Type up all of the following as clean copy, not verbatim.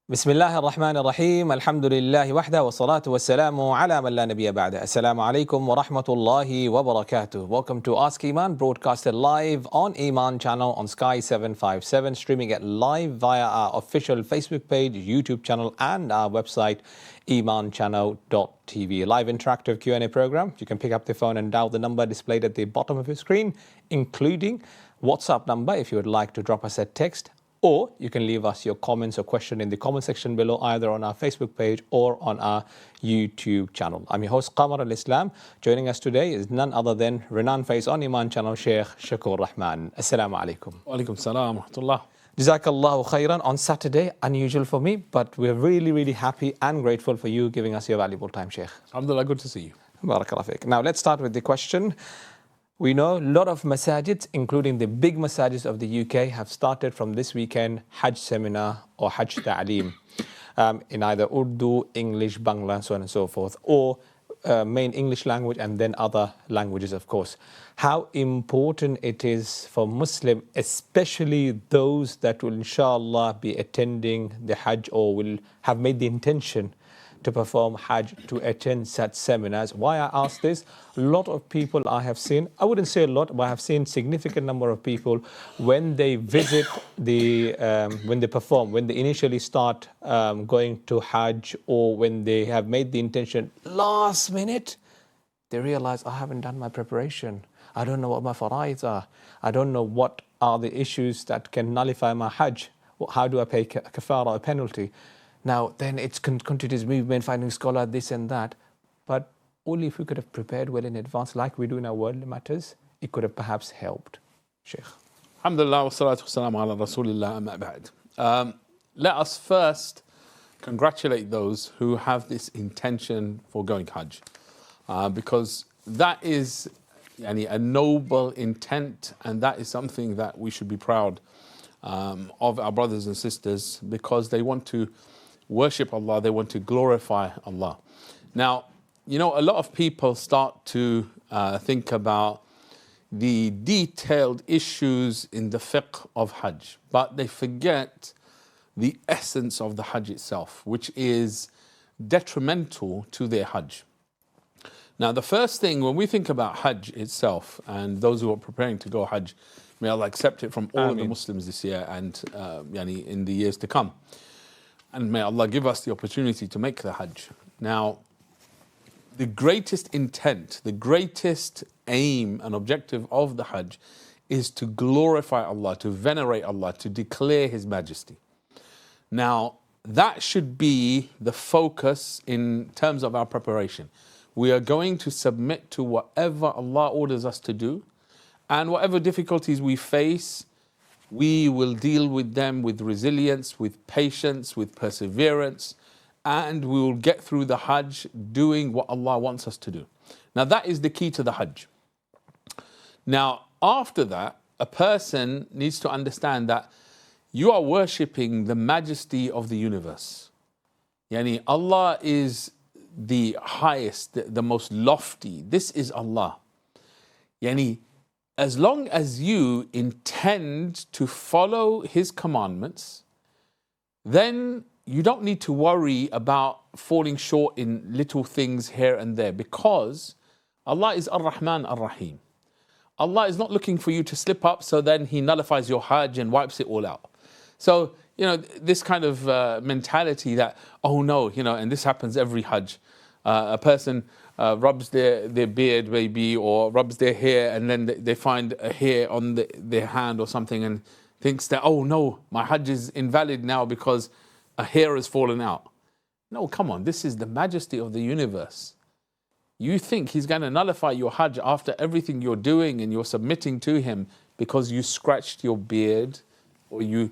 بسم الله الرحمن الرحيم الحمد لله وحده والصلاة والسلام على من لا نبي بعده. Assalamu alaikum wa rahmatullahi wa barakatuh. Welcome to Ask Eman, broadcasted live on Eman Channel on Sky 757, streaming it live via our official Facebook page, YouTube channel and our website emanchannel.tv. Live interactive Q&A program. You can pick up the phone and dial the number displayed at the bottom of your screen, including WhatsApp number if you would like to drop us a text. Or you can leave us your comments or question in the comment section below, either on our Facebook page or on our YouTube channel. I'm your host, Qamarul Islam. Joining us today is none other than renowned face on Eman Channel, Shaykh Shaqur Rehman. Assalamu alaikum. Wa alaikum salam wa rahmatullah. Jazakallahu khairan. On Saturday, unusual for me, but we're really happy and grateful for you giving us your valuable time, Shaykh. Alhamdulillah, good to see you. Barakallah fiqh. Now let's start with the question. We know a lot of masajids, including the big masajids of the UK, have started from this weekend Hajj seminar or Hajj ta'aleem in either Urdu, English, Bangla, so on and so forth, or main English language and then other languages, of course. How important it is for Muslim, especially those that will inshallah be attending the Hajj or will have made the intention to perform Hajj, to attend such seminars. Why I ask this? A lot of people I have seen, I wouldn't say a lot, but I have seen significant number of people when they visit the, when they initially start going to Hajj, or when they have made the intention last minute, they realize I haven't done my preparation. I don't know what my faraids are. I don't know what are the issues that can nullify my Hajj. How do I pay kafara, a penalty? Now, then it's continuous movement, finding scholar, this and that. But only if we could have prepared well in advance, like we do in our worldly matters, it could have perhaps helped. Shaykh. Alhamdulillah wa salatu wa salam ala rasulillah amma ba'd. Let us first congratulate those who have this intention for going Hajj. Because that is a noble intent, and that is something that we should be proud of our brothers and sisters, because they want to worship Allah, they want to glorify Allah. Now, you know, a lot of people start to think about the detailed issues in the fiqh of Hajj, but they forget the essence of the Hajj itself, which is detrimental to their Hajj. Now, the first thing, when we think about Hajj itself, and those who are preparing to go Hajj, may Allah accept it from all of the Muslims this year and in the years to come. And may Allah give us the opportunity to make the Hajj. Now, the greatest intent, the greatest aim and objective of the Hajj is to glorify Allah, to venerate Allah, to declare His majesty. Now, that should be the focus in terms of our preparation. We are going to submit to whatever Allah orders us to do, and whatever difficulties we face, we will deal with them with resilience, with patience, with perseverance, and we will get through the Hajj doing what Allah wants us to do. Now, that is the key to the Hajj. Now, after that, a person needs to understand that you are worshipping the majesty of the universe. Yani Allah is the highest, the most lofty. This is Allah. Yani, as long as you intend to follow His commandments, then you don't need to worry about falling short in little things here and there, because Allah is Ar-Rahman Ar-Rahim. Allah is not looking for you to slip up so then He nullifies your Hajj and wipes it all out. So, you know, this kind of mentality that, oh no, you know, and this happens every Hajj. A person rubs their beard maybe, or rubs their hair, and then they find a hair on their hand or something and thinks that, oh no, my Hajj is invalid now because a hair has fallen out. No, come on, this is the majesty of the universe. You think He's going to nullify your Hajj after everything you're doing and you're submitting to Him because you scratched your beard, or you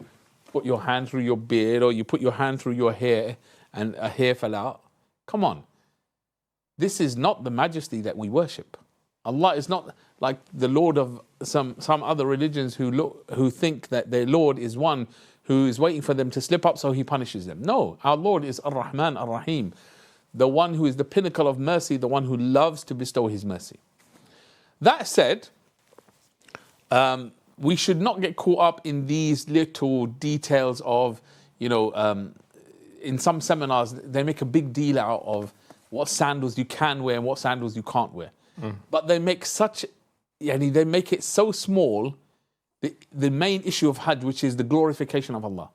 put your hand through your beard, or you put your hand through your hair and a hair fell out? Come on. This is not the majesty that we worship. Allah is not like the Lord of some other religions who think that their Lord is one who is waiting for them to slip up so He punishes them. No, our Lord is Ar-Rahman Ar-Rahim, the one who is the pinnacle of mercy, the one who loves to bestow His mercy. That said, we should not get caught up in these little details of, in some seminars, they make a big deal out of what sandals you can wear and what sandals you can't wear. But they make they make it so small, the main issue of Hajj, which is the glorification of Allah.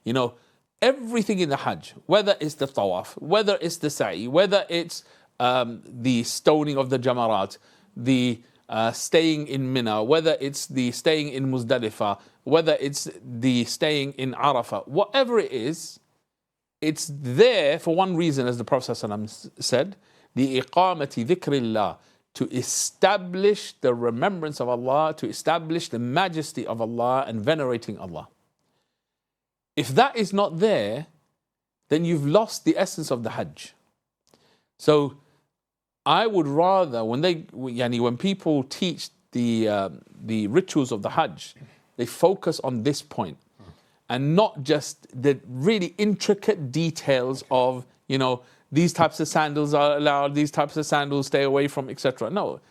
You know, everything in the Hajj, whether it's the tawaf, whether it's the sa'i, whether it's the stoning of the jamarat, the staying in Mina, whether it's the staying in Muzdalifah, whether it's the staying in Arafah, whatever it is, it's there for one reason, as the Prophet ﷺ said, لِإِقَامَةِ ذِكْرِ اللَّهِ, to establish the remembrance of Allah, to establish the majesty of Allah and venerating Allah. If that is not there, then you've lost the essence of the Hajj. So I would rather, when people teach the rituals of the Hajj, they focus on this point and not just the really intricate details of, these types of sandals are allowed, these types of sandals stay away from, etc. No,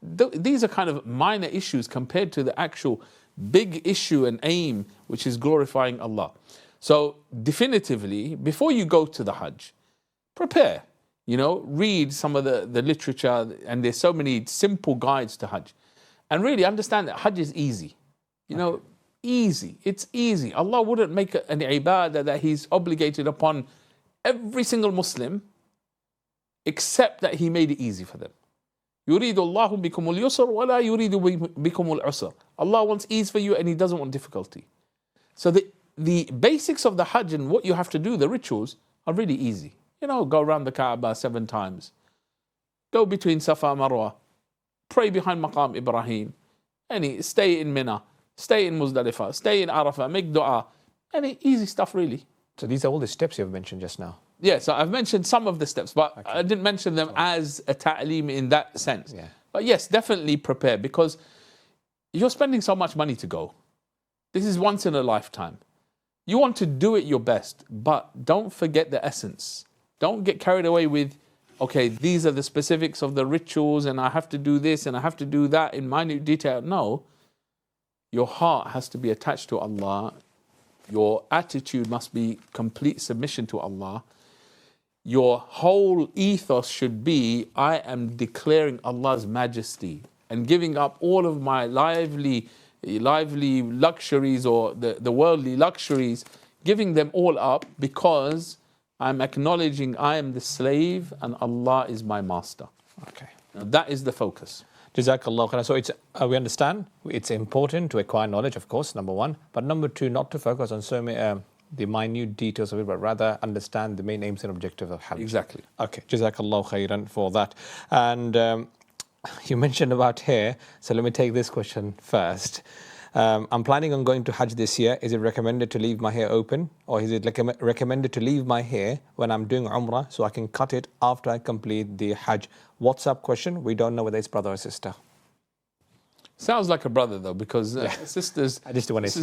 these are kind of minor issues compared to the actual big issue and aim, which is glorifying Allah. So definitively, before you go to the Hajj, prepare. Read some of the literature, and there's so many simple guides to Hajj. And really understand that Hajj is easy. Easy. It's easy. Allah wouldn't make an ibadah that He's obligated upon every single Muslim, except that He made it easy for them. يُرِيدُ اللَّهُ بِكُمُ الْيُسْرَ وَلَا يُرِيدُ بِكُمُ الْعُسْرَ. Allah wants ease for you and He doesn't want difficulty. So the basics of the Hajj and what you have to do, the rituals, are really easy. Go around the Kaaba 7 times. Go between Safa and Marwa. Pray behind Maqam Ibrahim. Stay in Mina. Stay in Muzdalifah. Stay in Arafah. Make dua. Easy stuff, really. So these are all the steps you've mentioned just now. Yeah, so I've mentioned some of the steps, but I didn't mention them as a ta'aleem in that sense. Yeah. But yes, definitely prepare, because you're spending so much money to go. This is once in a lifetime. You want to do it your best, but don't forget the essence. Don't get carried away with, okay, these are the specifics of the rituals and I have to do this and I have to do that in minute detail. No, your heart has to be attached to Allah. Your attitude must be complete submission to Allah. Your whole ethos should be, I am declaring Allah's majesty and giving up all of my lively luxuries or the worldly luxuries, giving them all up because I'm acknowledging I am the slave and Allah is my master. Okay. Now that is the focus. Jazakallah khair. So we understand it's important to acquire knowledge, of course, number one. But number two, not to focus on so many the minute details of it, but rather understand the main aims and objectives of Hajj. Exactly. Okay. Jazakallah khairan for that. And you mentioned about hair. So let me take this question first. I'm planning on going to Hajj this year. Is it recommended to leave my hair open, or is it recommended to leave my hair when I'm doing Umrah so I can cut it after I complete the Hajj? WhatsApp question. We don't know whether it's brother or sister. Sounds like a brother though, because sisters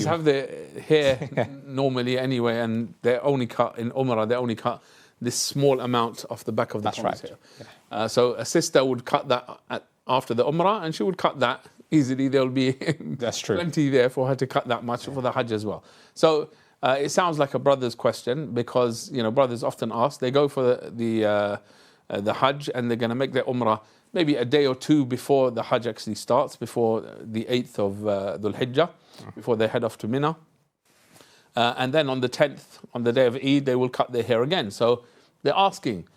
have their hair normally anyway, and they're only cut in Umrah. They only cut this small amount off the back of the ponytail. Yeah. So a sister would cut that after the Umrah, and she would cut that easily. There'll be plenty there for her to cut that much for the Hajj as well. So it sounds like a brother's question, because brothers often ask. They go for the Hajj and they're going to make their Umrah maybe a day or two before the Hajj actually starts, before the 8th of Dhul Hijjah, before they head off to Mina. And then on the 10th, on the day of Eid, they will cut their hair again. So they're asking,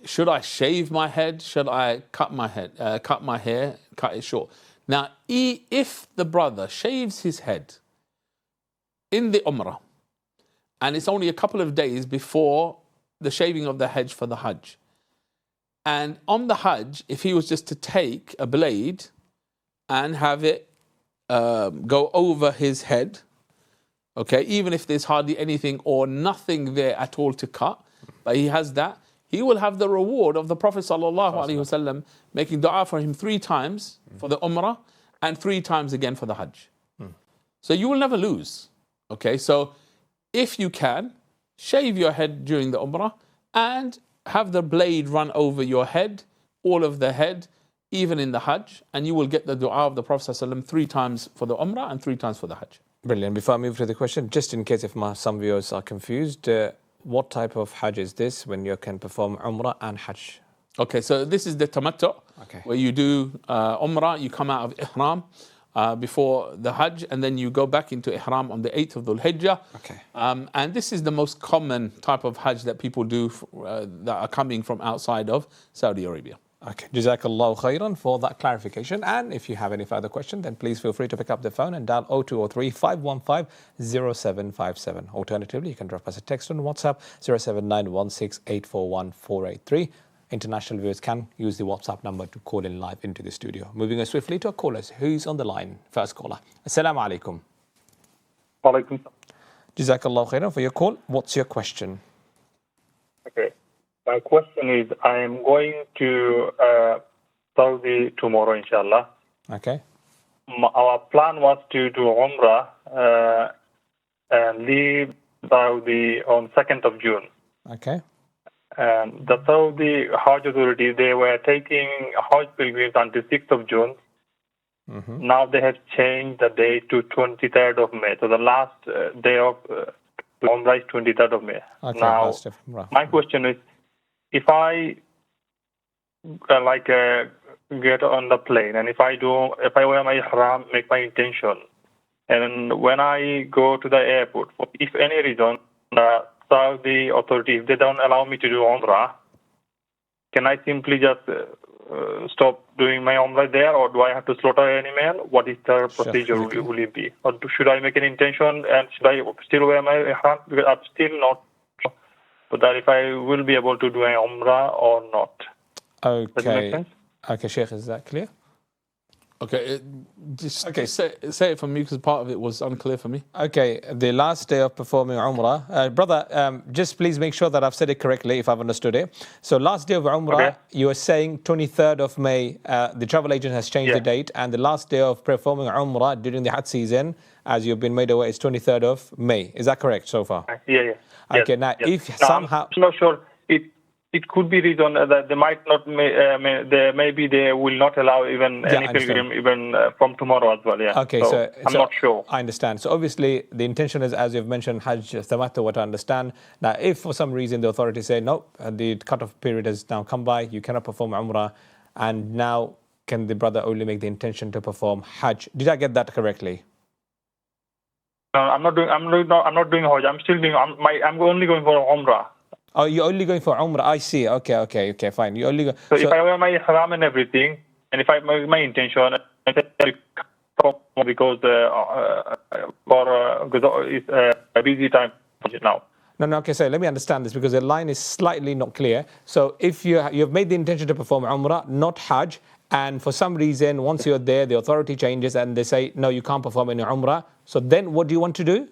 should I shave my head? Should I cut my hair, cut it short? Now, if the brother shaves his head in the Umrah, and it's only a couple of days before the shaving of the head for the Hajj, and on the Hajj, if he was just to take a blade and have it go over his head, okay, even if there's hardly anything or nothing there at all to cut, but he has that, he will have the reward of the Prophet ﷺ making dua for him 3 times for the Umrah and 3 times again for the Hajj. So you will never lose. Okay, so if you can, shave your head during the Umrah and have the blade run over your head, all of the head, even in the Hajj, and you will get the dua of the Prophet ﷺ 3 times for the Umrah and 3 times for the Hajj. Brilliant. Before I move to the question, just in case if some viewers are confused, what type of Hajj is this when you can perform Umrah and Hajj? Okay, so this is the tamattu, where you do Umrah, you come out of Ihram before the Hajj, and then you go back into Ihram on the 8th of Dhul Hijjah. Okay. And this is the most common type of Hajj that people do that are coming from outside of Saudi Arabia. Okay, Jazakallahu khairan for that clarification. And if you have any further question, then please feel free to pick up the phone and dial 0203 515 0757. Alternatively, you can drop us a text on WhatsApp 07916841483. International viewers can use the WhatsApp number to call in live into the studio. Moving on swiftly to our callers. Who's on the line? First caller. Assalamu alaikum. Alaikum. Jazakallahu khairan for your call. What's your question? Okay. My question is, I am going to Saudi tomorrow, inshallah. Okay. Our plan was to do Umrah and leave Saudi on 2nd of June. Okay. And the Saudi Hajj authority, they were taking Hajj pilgrims until 6th of June. Mm-hmm. Now they have changed the date to 23rd of May. So the last day of Umrah is 23rd of May. Okay, now, my question is, if I get on the plane and if I wear my ihram, make my intention, and when I go to the airport, if any reason the Saudi authorities, they don't allow me to do Umrah, can I simply just stop doing my Umrah there, or do I have to slaughter an animal? What is the procedure will it be? Or should I make an intention and should I still wear my ihram? Because I'm still not sure that if I will be able to do an Umrah or not. Okay. Does it make sense? Okay, Sheikh, is that clear? Okay, say it for me because part of it was unclear for me. Okay, the last day of performing Umrah. Brother, just please make sure that I've said it correctly if I've understood it. So last day of Umrah, you are saying 23rd of May, the travel agent has changed the date, and the last day of performing Umrah during the Hajj season, as you've been made aware, is 23rd of May. Is that correct so far? Yeah. Okay, now if somehow... I'm not sure. It could be reason that they might not, maybe they will not allow even any pilgrim even from tomorrow as well. Yeah. Okay, so I'm not sure. I understand. So obviously the intention is, as you've mentioned, Hajj Tamattu, what I understand. Now, if for some reason the authorities say, no, the cut-off period has now come by, you cannot perform Umrah, and now can the brother only make the intention to perform Hajj? Did I get that correctly? No, I'm not doing Hajj. I'm still doing. I'm only going for Umrah. Oh, you're only going for Umrah. I see. Okay, fine. You only go. So if I wear my ihram and everything, and if I make my intention, because it's a busy time now. No, okay, so let me understand this because the line is slightly not clear. So if you've made the intention to perform Umrah, not Hajj, and for some reason, once you're there, the authority changes and they say, no, you can't perform any Umrah. So then what do you want to do?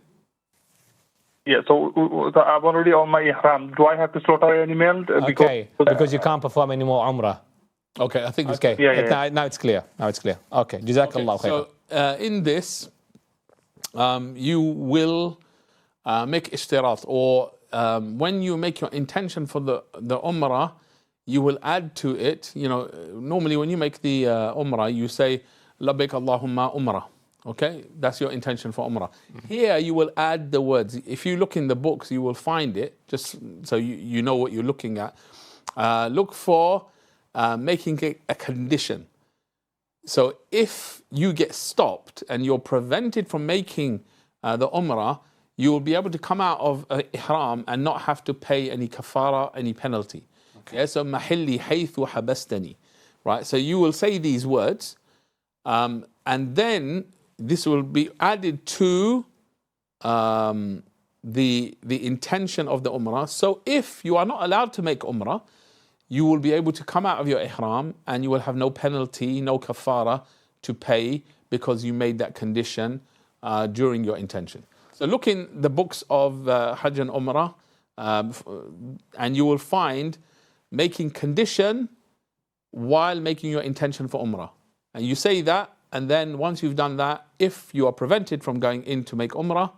Yeah, so I'm already on my ihram. Do I have to slaughter an animal? Because you can't perform any more Umrah. Okay, I think it's okay. Yeah. Now it's clear. Okay, Jazakallah khair. So in this, you will make ishtirat, or when you make your intention for the Umrah, you will add to it. Normally when you make the Umrah, you say, Labbaik Allahumma Umrah. Okay, that's your intention for Umrah. Here you will add the words. If you look in the books, you will find it, just so you know what you're looking at. Look for making it a condition. So if you get stopped and you're prevented from making the Umrah, you will be able to come out of Ihram and not have to pay any kafara, any penalty. Okay. Yeah, so mahilli haythu habastani. Right, so you will say these words, and then this will be added to the intention of the Umrah. So if you are not allowed to make Umrah, you will be able to come out of your Ihram and you will have no penalty, no kafara to pay because you made that condition during your intention. So look in the books of Hajj and Umrah and you will find making condition while making your intention for Umrah. And you say that, and then once you've done that, if you are prevented from going in to make Umrah,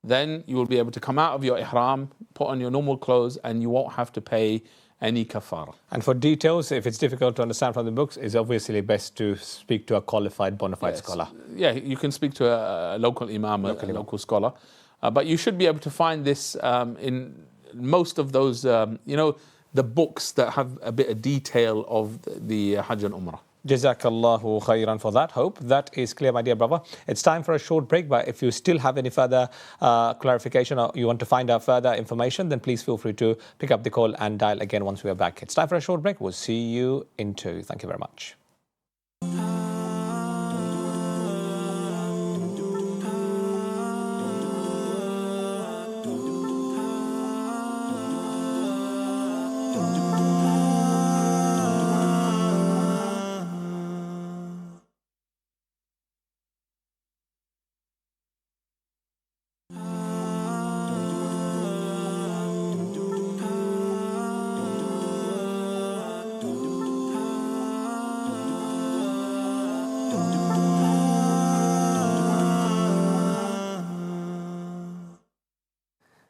then you will be able to come out of your Ihram, put on your normal clothes, and you won't have to pay any kafara. And for details, if it's difficult to understand from the books, it's obviously best to speak to a qualified, bona fide scholar. Yeah, you can speak to a local imam, a local scholar. But you should be able to find this in most of those, the books that have a bit of detail of the Hajj and Umrah. Jazakallahu khairan for that. Hope that is clear, my dear brother. It's time for a short break, but if you still have any further clarification or you want to find out further information, then please feel free to pick up the call and dial again once we are back. It's time for a short break. We'll see you in 2. Thank you very much.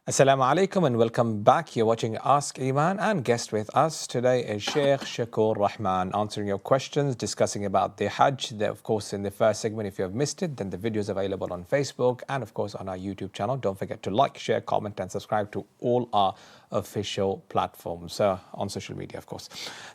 Assalamu alaikum and welcome back. You're watching Ask Eman, and guest with us today is Shaykh Shaqur Rehman, answering your questions, discussing about the Hajj. Of course, in the first segment, if you have missed it, then the video is available on Facebook and of course on our YouTube channel. Don't forget to like, share, comment and subscribe to all our official platforms on social media, of course.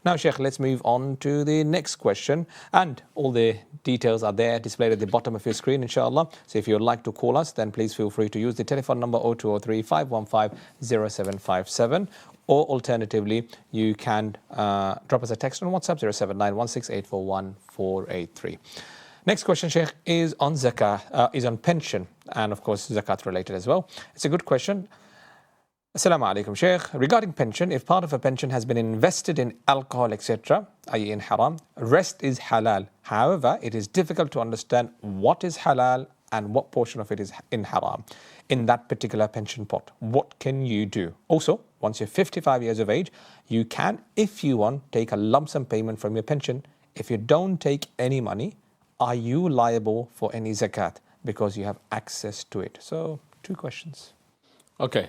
Now, Shaykh, let's move on to the next question, and all the details are there displayed at the bottom of your screen, inshallah. So if you would like to call us, then please feel free to use the telephone number 0203 515 0757, or alternatively you can drop us a text on WhatsApp 07916841483. Next question, Shaykh, is on zakah, is on pension, and of course zakat related as well. It's a good question. Assalamu alaikum, Shaykh. Regarding pension, if part of a pension has been invested in alcohol, etc., i.e. in haram, rest is halal. However, it is difficult to understand what is halal and what portion of it is in haram in that particular pension pot. What can you do? Also, once you're 55 years of age, you can, if you want, take a lump sum payment from your pension. If you don't take any money, are you liable for any zakat because you have access to it? So, 2 questions. Okay.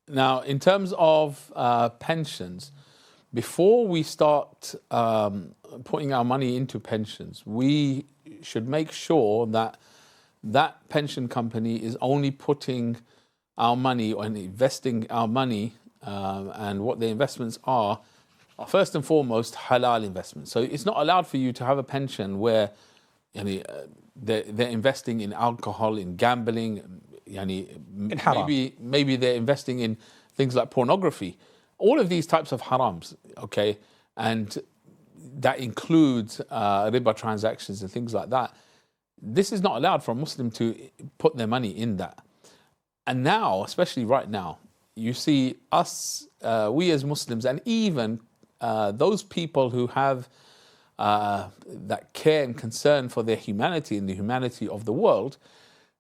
Now, in terms of pensions, before we start putting our money into pensions, we should make sure that that pension company is only putting our money or investing our money, and what the investments are first and foremost halal investments. So it's not allowed for you to have a pension where they're investing in alcohol, in gambling, maybe they're investing in things like pornography, all of these types of harams, okay, and that includes riba transactions and things like that. This is not allowed for a Muslim to put their money in that. And now, especially right now, you see us, we as Muslims, and even those people who have that care and concern for their humanity and the humanity of the world,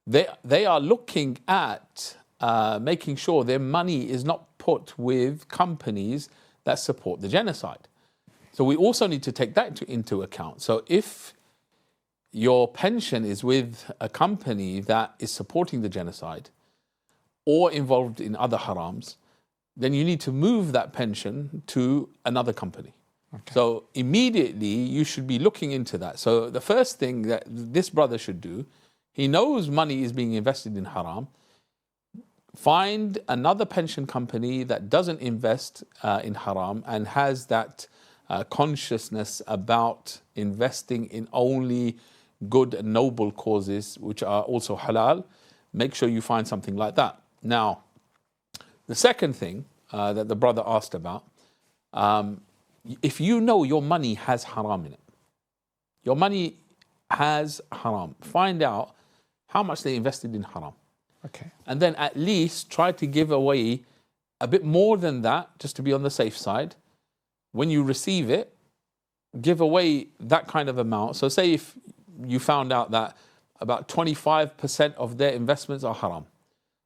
they are looking at making sure their money is not put with companies that support the genocide. So we also need to take that into account. So if your pension is with a company that is supporting the genocide or involved in other harams, then you need to move that pension to another company. Okay. So immediately you should be looking into that. So the first thing that this brother should do, he knows money is being invested in haram. Find another pension company that doesn't invest in haram and has that consciousness about investing in only good and noble causes, which are also halal. Make sure you find something like that. Now, the second thing that the brother asked about, if you know your money has haram in it, your money has haram, find out how much they invested in haram. Okay. And then at least try to give away a bit more than that, just to be on the safe side. When you receive it, give away that kind of amount. So say if you found out that about 25% of their investments are haram.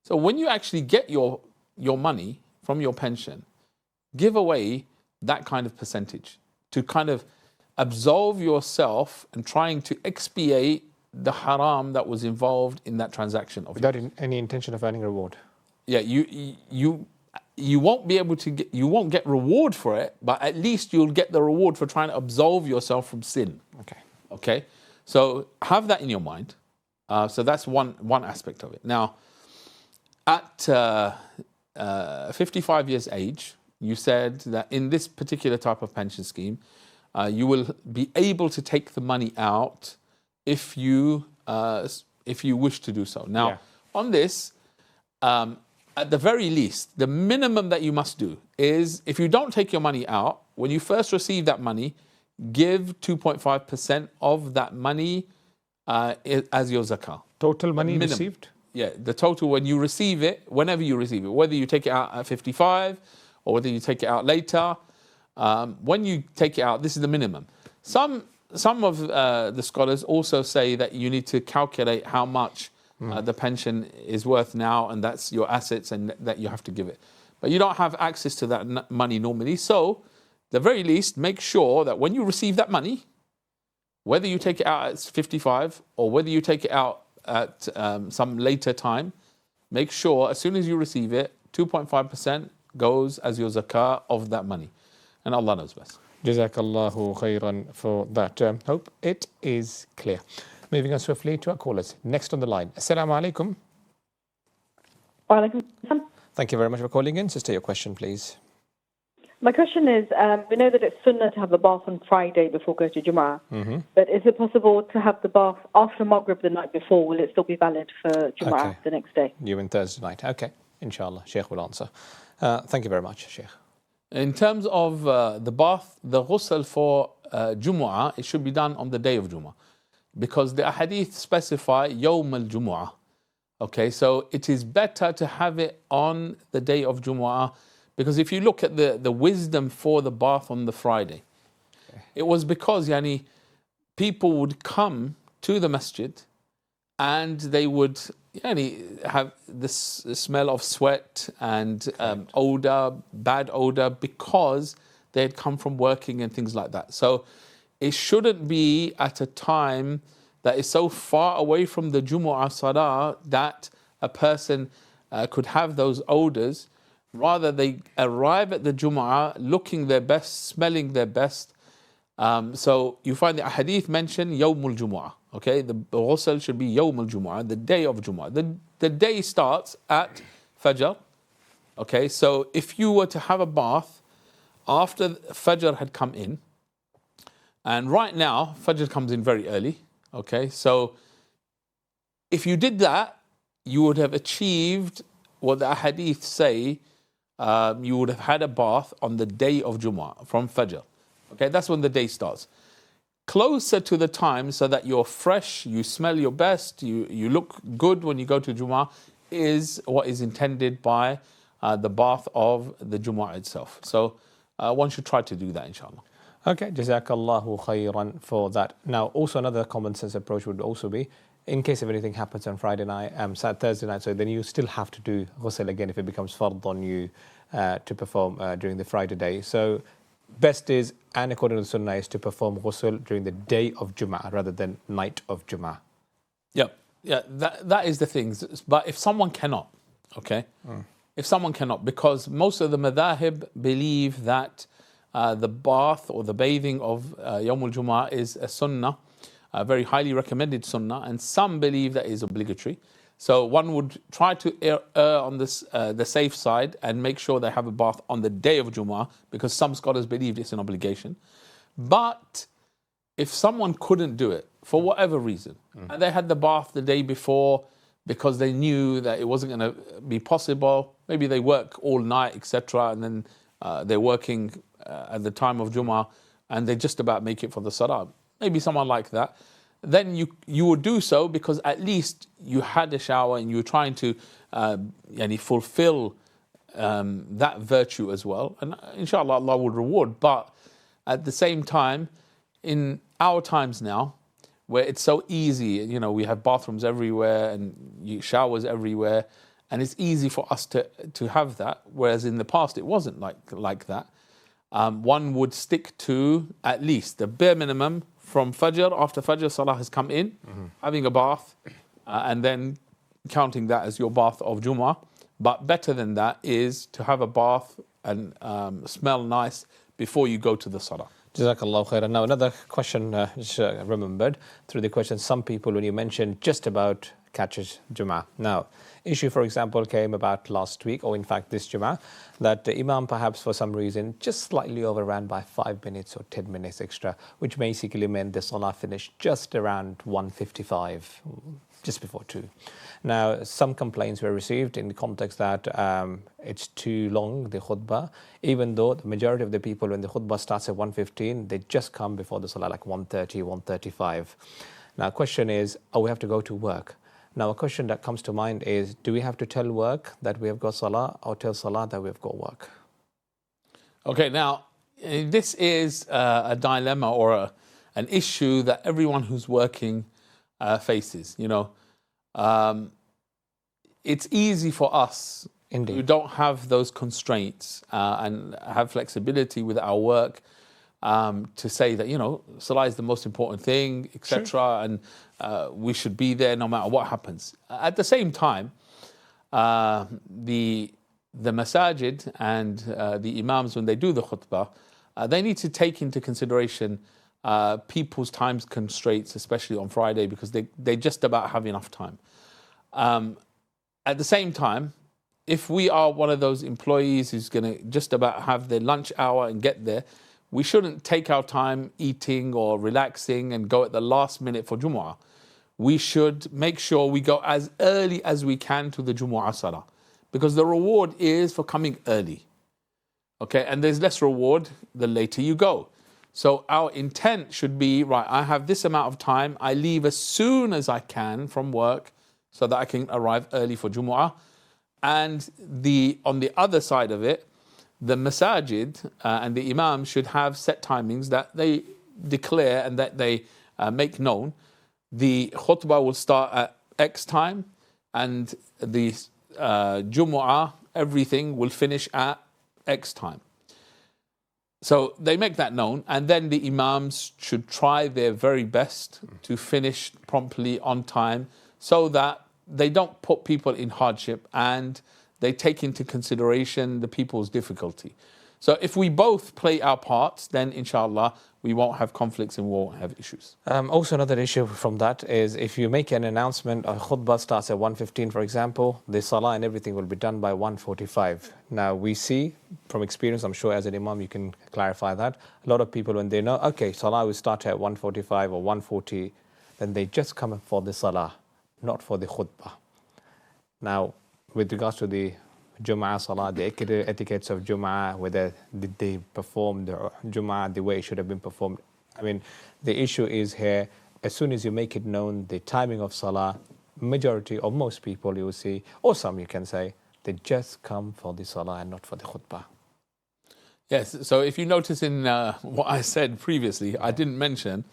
So when you actually get your money from your pension, give away that kind of percentage to kind of absolve yourself and trying to expiate the haram that was involved in that transaction. Without any intention of earning reward. Yeah, you won't be able to get, you won't get reward for it, but at least you'll get the reward for trying to absolve yourself from sin. Okay. So have that in your mind. So that's one aspect of it. Now, at 55 years age, you said that in this particular type of pension scheme, you will be able to take the money out if you wish to do so. Now, on this, at the very least, the minimum that you must do is, if you don't take your money out, when you first receive that money, give 2.5% of that money as your zakah. Total money received? Yeah, the total when you receive it, whenever you receive it, whether you take it out at 55 or whether you take it out later, when you take it out, this is the minimum. Some of the scholars also say that you need to calculate how much the pension is worth now, and that's your assets, and that you have to give it. But you don't have access to that money normally. So, the very least, make sure that when you receive that money, whether you take it out at 55 or whether you take it out at some later time, make sure as soon as you receive it, 2.5% goes as your zakah of that money. And Allah knows best. Jazakallahu khairan for that. Hope it is clear. Moving on swiftly to our callers. Next on the line. Assalamu alaikum. Wa alaikum salam. Thank you very much for calling in. Sister, your question, please. My question is, we know that it's sunnah to have the bath on Friday before going to Jum'ah. But is it possible to have the bath after Maghrib the night before? Will it still be valid for Jum'ah the next day? You mean Thursday night. Okay. Inshallah. Shaykh will answer. Thank you very much, Shaykh. In terms of the bath, the ghusl for Jumu'ah, it should be done on the day of Jumu'ah. Because the ahadith specify Yawm al-Jumu'ah. Okay, so it is better to have it on the day of Jumu'ah, because if you look at the wisdom for the bath on the Friday, it was because people would come to the masjid and they would have this smell of sweat and odor, bad odor, because they had come from working and things like that. So it shouldn't be at a time that is so far away from the Jumu'ah Salah that a person could have those odors. Rather, they arrive at the Jumu'ah looking their best, smelling their best. So you find the hadith mention Yawmul Jumu'ah. Okay, the ghusl should be Yawmul Jumu'ah, the day of Jumu'ah. The day starts at Fajr. Okay, so if you were to have a bath after Fajr had come in, and right now Fajr comes in very early. Okay, so if you did that, you would have achieved what the hadith say. You would have had a bath on the day of Jumu'ah from Fajr. Okay, that's when the day starts. Closer to the time, so that you're fresh, you smell your best, you look good when you go to Jumu'ah, is what is intended by the bath of the Jumu'ah itself. So one should try to do that, inshallah. Okay, Jazakallahu khairan for that. Now, also another common sense approach would also be, in case if anything happens on Friday night, Thursday night, so then you still have to do ghusl again if it becomes fard on you to perform during the Friday day. So best is, and according to the Sunnah, is to perform ghusl during the day of Jum'ah rather than night of Jum'ah. Yeah, that is the thing. But if someone cannot, okay, if someone cannot, because most of the madhahib believe that the bath or the bathing of Yawmul Jumu'ah is a sunnah, a very highly recommended sunnah, and some believe that is obligatory. So one would try to err on this, the safe side, and make sure they have a bath on the day of Jumu'ah, because some scholars believe it's an obligation. But if someone couldn't do it for whatever reason, and they had the bath the day before because they knew that it wasn't going to be possible, maybe they work all night, etc., and then they're working at the time of Jumu'ah, and they just about make it for the Salah, maybe someone like that, then you would do so because at least you had a shower and you were trying to fulfill that virtue as well. And inshallah, Allah will reward. But at the same time, in our times now, where it's so easy, we have bathrooms everywhere and showers everywhere, and it's easy for us to have that, whereas in the past it wasn't like that. One would stick to at least the bare minimum from Fajr, after Fajr Salah has come in, having a bath, and then counting that as your bath of Jumu'ah. But better than that is to have a bath and smell nice before you go to the Salah. Jazakallahu khairan. Now another question, just remembered through the question, some people, when you mentioned just about catches Jum'ah. Now, issue, for example, came about last week, or in fact this Jum'ah, that the Imam perhaps for some reason just slightly overran by 5 minutes or 10 minutes extra, which basically meant the Salah finished just around 1:55, just before 2. Now, some complaints were received in the context that it's too long, the khutbah, even though the majority of the people, when the khutbah starts at 1:15, they just come before the Salah like 1:30, 1:35. Now, question is, we have to go to work. Now, a question that comes to mind is, do we have to tell work that we have got Salah, or tell Salah that we have got work? Okay, now, this is a dilemma or an issue that everyone who's working faces. It's easy for us Indeed. who don't have those constraints and have flexibility with our work to say that, Salah is the most important thing, etc., and we should be there no matter what happens. At the same time, the masajid and the imams, when they do the khutbah, they need to take into consideration people's time constraints, especially on Friday, because they just about have enough time. At the same time, if we are one of those employees who's going to just about have their lunch hour and get there, we shouldn't take our time eating or relaxing and go at the last minute for Jumu'ah. We should make sure we go as early as we can to the Jumu'ah Salah, because the reward is for coming early. Okay, and there's less reward the later you go. So our intent should be, right, I have this amount of time, I leave as soon as I can from work so that I can arrive early for Jumu'ah. And on the other side of it, the masajid and the imam should have set timings that they declare and that they make known. The khutbah will start at X time, and the Jumu'ah, everything will finish at X time. So they make that known, and then the imams should try their very best to finish promptly on time so that they don't put people in hardship and they take into consideration the people's difficulty. So if we both play our parts, then inshallah we won't have conflicts and we won't have issues. Also, another issue from that is if you make an announcement, a khutbah starts at 1:15, for example, the salah and everything will be done by 1:45. Now, we see from experience, I'm sure as an imam you can clarify that, a lot of people when they know, okay, salah will start at 1:45 or 1:40, then they just come for the salah, not for the khutbah. Now, with regards to the Jum'ah Salah, the etiquettes of Jum'ah, whether did they perform the Jum'ah the way it should have been performed. I mean, the issue is here, as soon as you make it known, the timing of Salah, majority or most people you will see, or some you can say, they just come for the Salah and not for the khutbah. Yes, so if you notice in what I said previously, I didn't mention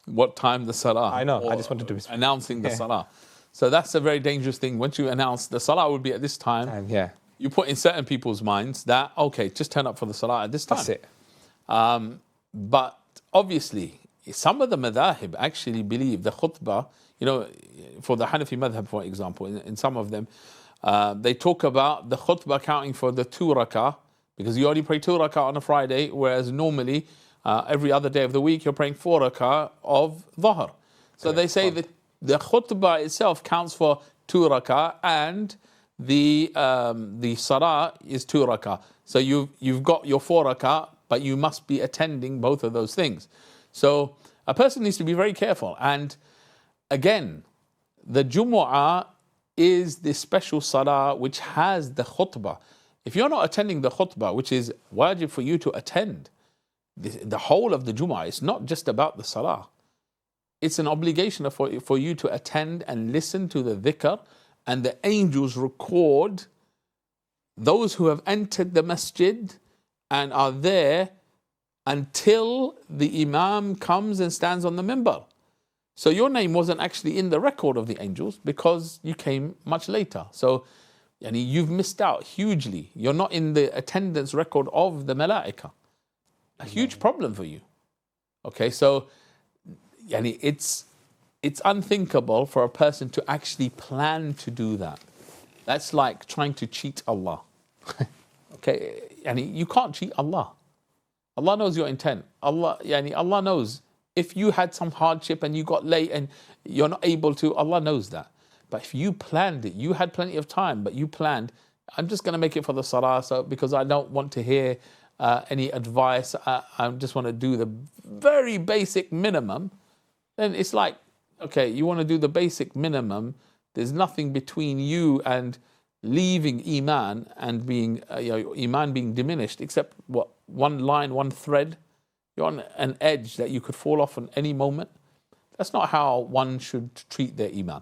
what time the Salah. I know, I just wanted to be announcing the Salah. So that's a very dangerous thing. Once you announce the Salah will be at this time, you put in certain people's minds that, okay, just turn up for the Salah at this time. That's it. But obviously, some of the madhahib actually believe the khutbah, for the Hanafi madhab, for example, in some of them, they talk about the khutbah counting for the 2 rak'ah, because you only pray 2 rak'ah on a Friday, whereas normally every other day of the week you're praying 4 rak'ah of Dhuhr. So they say that the khutbah itself counts for 2 rak'ah and the salah is 2 rak'ah. So you've got your 4 rak'ah, but you must be attending both of those things. So a person needs to be very careful. And again, the Jumu'ah is the special salah which has the khutbah. If you're not attending the khutbah, which is wajib for you to attend, the whole of the Jumu'ah, it's not just about the salah. It's an obligation for you to attend and listen to the dhikr, and the angels record those who have entered the masjid and are there until the imam comes and stands on the minbar. So your name wasn't actually in the record of the angels because you came much later. So you've missed out hugely. You're not in the attendance record of the malaika. A huge problem for you. Okay, so it's unthinkable for a person to actually plan to do that. That's like trying to cheat Allah. Okay, you can't cheat Allah. Allah knows your intent. Allah knows if you had some hardship and you got late and you're not able to. Allah knows that. But if you planned it, you had plenty of time, but you planned, I'm just going to make it for the salah, so because I don't want to hear any advice, I just want to do the very basic minimum, then it's like, okay, you want to do the basic minimum, there's nothing between you and leaving Iman and being Iman being diminished, except what, one line, one thread. You're on an edge that you could fall off at any moment. That's not how one should treat their Iman.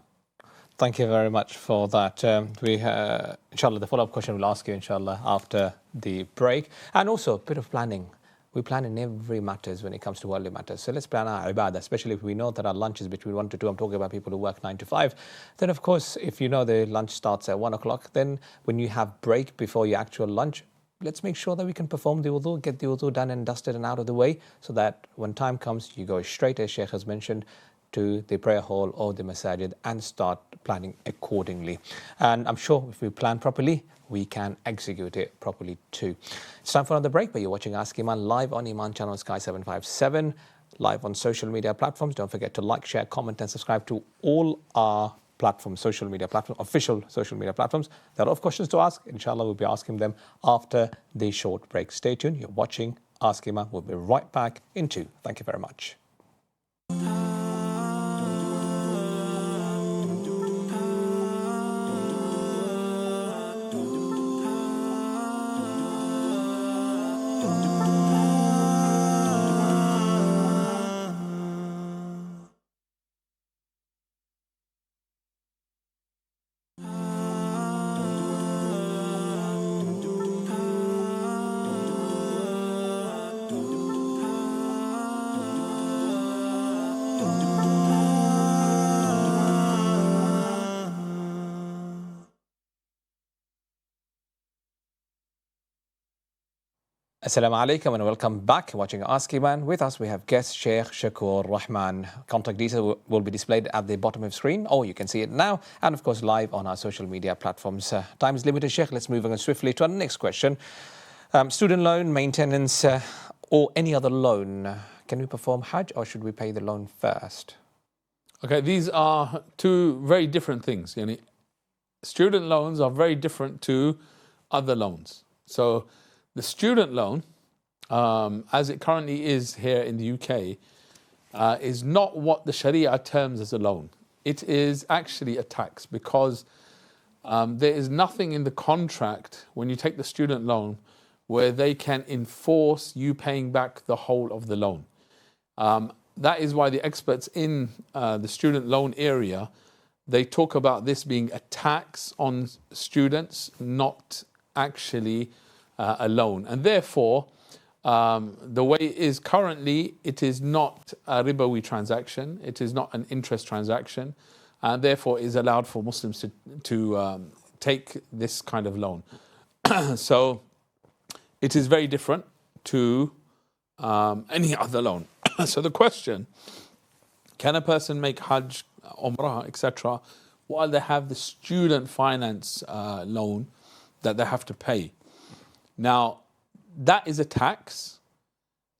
Thank you very much for that. Inshallah, the follow-up question we'll ask you, inshallah, after the break. And also, a bit of planning. We plan in every matters when it comes to worldly matters. So let's plan our ibadah, especially if we know that our lunch is between 1 to 2. I'm talking about people who work 9 to 5. Then, of course, if you know the lunch starts at 1 o'clock, then when you have break before your actual lunch, let's make sure that we can perform the wudu, get the wudu done and dusted and out of the way, so that when time comes, you go straight, as Shaykh has mentioned, to the prayer hall or the masajid and start planning accordingly. And I'm sure if we plan properly, we can execute it properly too. It's time for another break, but you're watching Ask Iman live on Eman Channel Sky 757, live on social media platforms. Don't forget to like, share, comment and subscribe to all our platforms, social media platforms, official social media platforms. There are a lot of questions to ask. Inshallah, we'll be asking them after the short break. Stay tuned. You're watching Ask Iman. We'll be right back in 2. Thank you very much. Assalamu alaikum and welcome back. Watching Ask Iman. With us we have guest Shaykh Shaqur Rehman. Contact details will be displayed at the bottom of the screen, or you can see it now, and of course live on our social media platforms. Time is limited, Shaykh. Let's move on swiftly to our next question. Student loan, maintenance, or any other loan. Can we perform Hajj or should we pay the loan first? Okay, these are two very different things. Student loans are very different to other loans. So the student loan, as it currently is here in the UK, is not what the Sharia terms as a loan. It is actually a tax, because there is nothing in the contract when you take the student loan where they can enforce you paying back the whole of the loan. That is why the experts in the student loan area, they talk about this being a tax on students, not actually a loan. And therefore, the way it is currently, it is not a ribawi transaction, it is not an interest transaction, and therefore is allowed for Muslims to take this kind of loan. So it is very different to any other loan. So the question, can a person make Hajj, Umrah, etc., while they have the student finance loan that they have to pay? Now, that is a tax,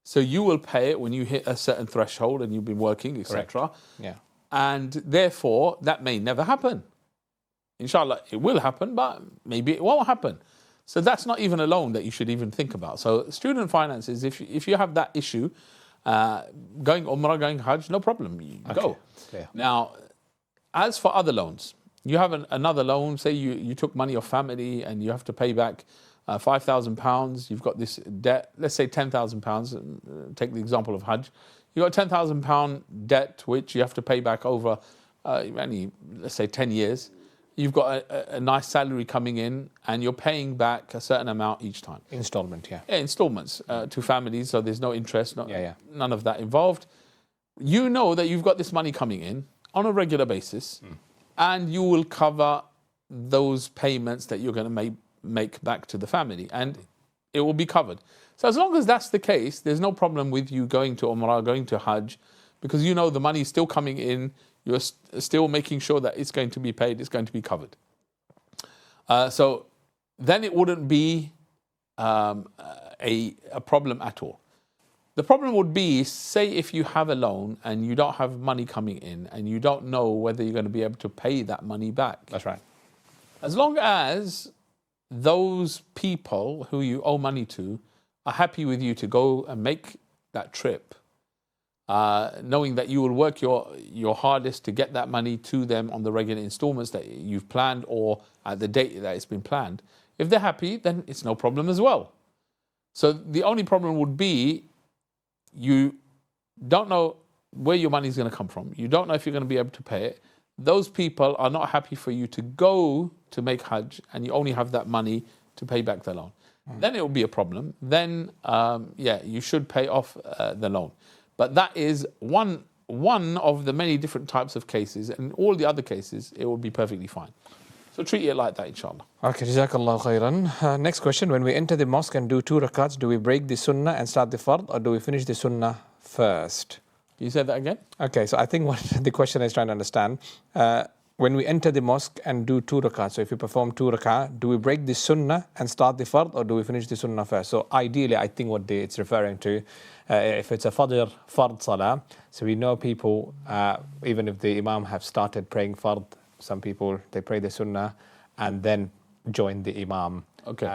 so you will pay it when you hit a certain threshold and you've been working, etc. Yeah. And therefore, that may never happen. Inshallah, it will happen, but maybe it won't happen. So that's not even a loan that you should even think about. So student finances, if you have that issue, going Umrah, going Hajj, no problem, you go. Clear. Now, as for other loans, you have another loan, say you took money off family and you have to pay back £5,000, you've got this debt, let's say £10,000, take the example of Hajj, you've got £10,000 debt which you have to pay back over, let's say 10 years. You've got a nice salary coming in and you're paying back a certain amount each time. Installment, yeah. Yeah, installments to families, so there's no interest, none of that involved. You know that you've got this money coming in on a regular basis and you will cover those payments that you're going to make back to the family, and it will be covered. So as long as that's the case, there's no problem with you going to Umrah, going to Hajj, because you know the money is still coming in, you're still making sure that it's going to be paid, it's going to be covered. So then it wouldn't be a problem at all. The problem would be, say if you have a loan and you don't have money coming in and you don't know whether you're going to be able to pay that money back. That's right. As long as those people who you owe money to are happy with you to go and make that trip, knowing that you will work your hardest to get that money to them on the regular installments that you've planned or at the date that it's been planned, if they're happy, then it's no problem as well. So the only problem would be you don't know where your money is going to come from. You don't know if you're going to be able to pay it. Those people are not happy for you to go to make Hajj and you only have that money to pay back the loan. Then it will be a problem. Then, you should pay off the loan. But that is one of the many different types of cases. And all the other cases, it will be perfectly fine. So treat it like that, inshallah. Okay, Jazakallah khairan. Next question. When we enter the mosque and do 2 rakats, do we break the sunnah and start the fard, or do we finish the sunnah first? Can you say that again? Okay, so I think what the question is trying to understand, when we enter the mosque and do 2 rakats, so if you perform 2 rakats, do we break the sunnah and start the fard, or do we finish the sunnah first? So ideally, I think what it's referring to, if it's a fard salah, so we know people, even if the imam have started praying fard, some people, they pray the sunnah and then join the imam. Okay.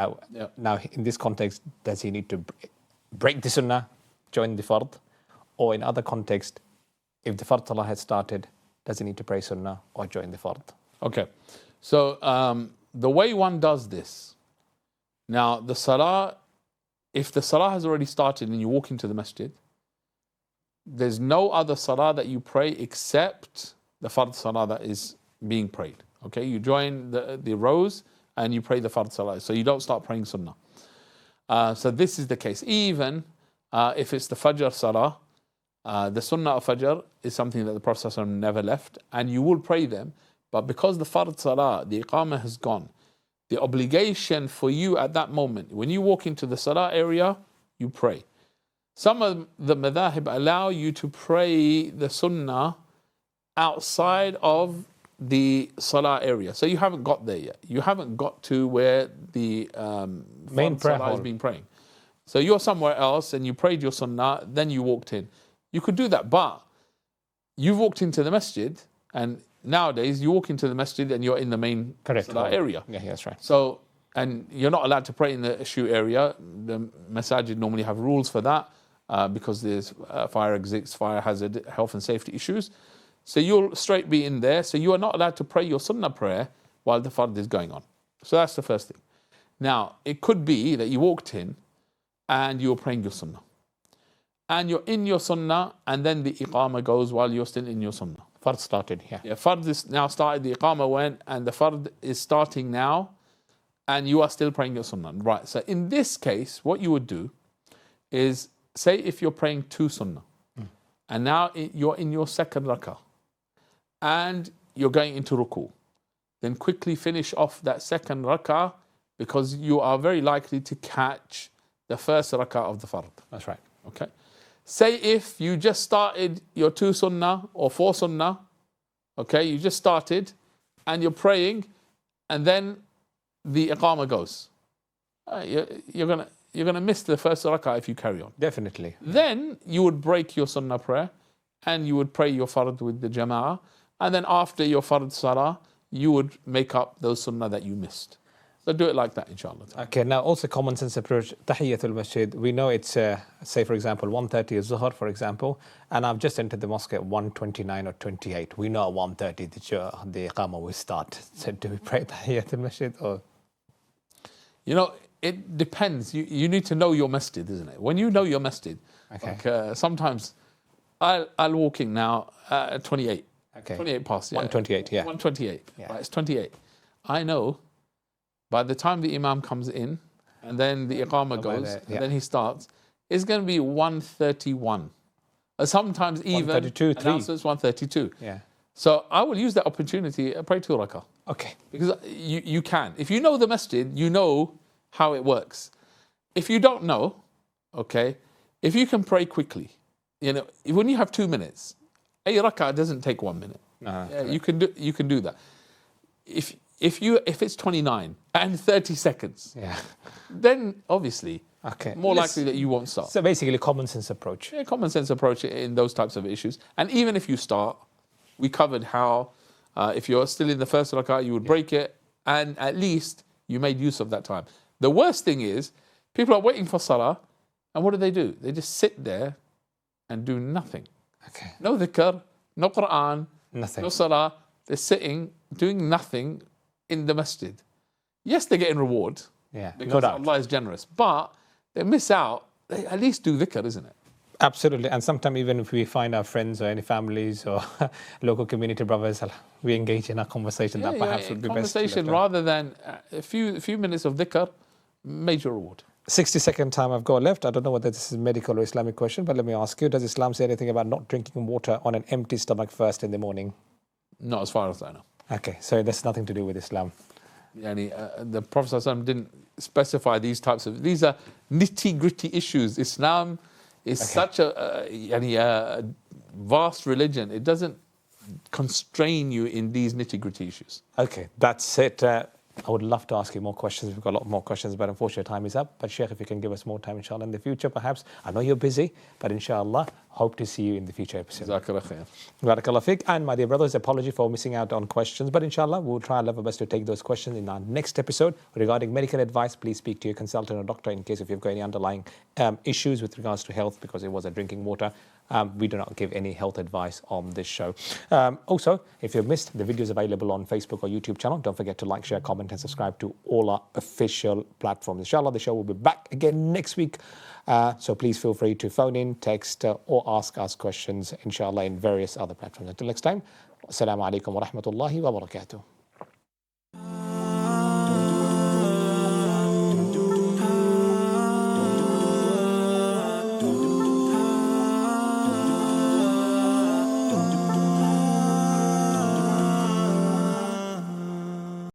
Now, in this context, does he need to break the sunnah, join the fard? Or in other context, if the fard salah has started, does he need to pray sunnah or join the fard? Okay. So the way one does this, now the salah, if the salah has already started and you walk into the masjid, there's no other salah that you pray except the fard salah that is being prayed. Okay, you join the rows and you pray the fard salah. So you don't start praying sunnah. So this is the case. Even if it's the fajr salah, the sunnah of fajr is something that the Prophet ﷺ never left, and you will pray them. But because the fard salah, the iqamah has gone, the obligation for you at that moment, when you walk into the salah area, you pray. Some of the madhahib allow you to pray the sunnah outside of the salah area. So you haven't got there yet. You haven't got to where the main prayer salah hall is being praying. So you're somewhere else and you prayed your sunnah, then you walked in. You could do that, but you've walked into the masjid, and nowadays you walk into the masjid and you're in the main salah area. Yeah, that's right. So, and you're not allowed to pray in the shoe area. The masajid normally have rules for that because there's fire exits, fire hazard, health and safety issues. So you'll straight be in there. So you are not allowed to pray your sunnah prayer while the fard is going on. So that's the first thing. Now, it could be that you walked in and you're praying your sunnah. And you're in your sunnah, and then the iqamah goes while you're still in your sunnah. Fard started, yeah. Yeah, fard is now started, the iqamah went, and the fard is starting now, and you are still praying your sunnah. Right, so in this case, what you would do is, say if you're praying 2 sunnah, and now you're in your second rakah, and you're going into ruku', then quickly finish off that second rakah, because you are very likely to catch the first rakah of the fard. That's right. Okay. Say if you just started your 2 sunnah or 4 sunnah, okay, you just started and you're praying, and then the iqamah goes. You're gonna miss the first rak'ah if you carry on. Definitely. Then you would break your sunnah prayer and you would pray your fard with the jama'ah, and then after your fard salah, you would make up those sunnah that you missed. So do it like that, inshallah. Okay, now also common sense approach, Tahiyyatul Masjid. We know it's, say for example, 1:30 is Zuhr, for example, and I've just entered the mosque at 1:29 or 28. We know at 1:30 that the Iqamah will start. So do we pray Tahiyyatul Masjid or? You know, it depends. You need to know your masjid, isn't it? When you know your masjid, Okay. like, sometimes I'll walk in now at 28. Okay. 28 past, yeah. 1:28, yeah. 1:28, Yeah. right, it's 28. I know by the time the imam comes in and then the iqamah goes, and then he starts, it's going to be 1:31. Sometimes even 1:32, 3. announcements 1:32. Yeah. So I will use that opportunity, pray 2 rakah. Okay. Because you can. If you know the masjid, you know how it works. If you don't know, okay, if you can pray quickly, you know, when you have 2 minutes, a rak'ah doesn't take 1 minute. No, You can do that. If it's 29 and 30 seconds, Yeah. then obviously Okay. more likely that you won't start. So basically, common sense approach. Yeah, common sense approach in those types of issues. And even if you start, we covered how if you're still in the first rak'ah, you would break it, and at least you made use of that time. The worst thing is, people are waiting for salah, and what do? They just sit there and do nothing. Okay. No dhikr, no Quran, Nothing. no salah. They're sitting, doing nothing in the masjid. Yes, they're getting reward Yeah, because no doubt. Allah is generous, but they miss out. They at least do dhikr, isn't it? Absolutely. And sometimes even if we find our friends or any families or local community brothers, we engage in a conversation that perhaps would be best. Conversation rather than a few minutes of dhikr, major reward. 60-second time I've got left. I don't know whether this is a medical or Islamic question, but let me ask you, does Islam say anything about not drinking water on an empty stomach first in the morning? Not as far as I know. Okay, so that's nothing to do with Islam. The Prophet ﷺ didn't specify these types of... These are nitty-gritty issues. Islam is such a vast religion. It doesn't constrain you in these nitty-gritty issues. Okay, that's it. I would love to ask you more questions. We've got a lot more questions, but unfortunately time is up. But Shaykh, if you can give us more time, inshallah, in the future, perhaps. I know you're busy, but inshallah, hope to see you in the future episode. Jazakallah khair. Barakallah fiqh. And my dear brothers, apology for missing out on questions, but inshallah, we'll try our level best to take those questions in our next episode. Regarding medical advice, please speak to your consultant or doctor in case if you've got any underlying issues with regards to health, because it was a drinking water. We do not give any health advice on this show. Also, if you've missed, the videos available on Facebook or YouTube channel. Don't forget to like, share, comment, and subscribe to all our official platforms. Inshallah, the show will be back again next week. So please feel free to phone in, text, or ask us questions, inshallah, in various other platforms. Until next time, Assalamu alaikum wa rahmatullahi wa barakatuh.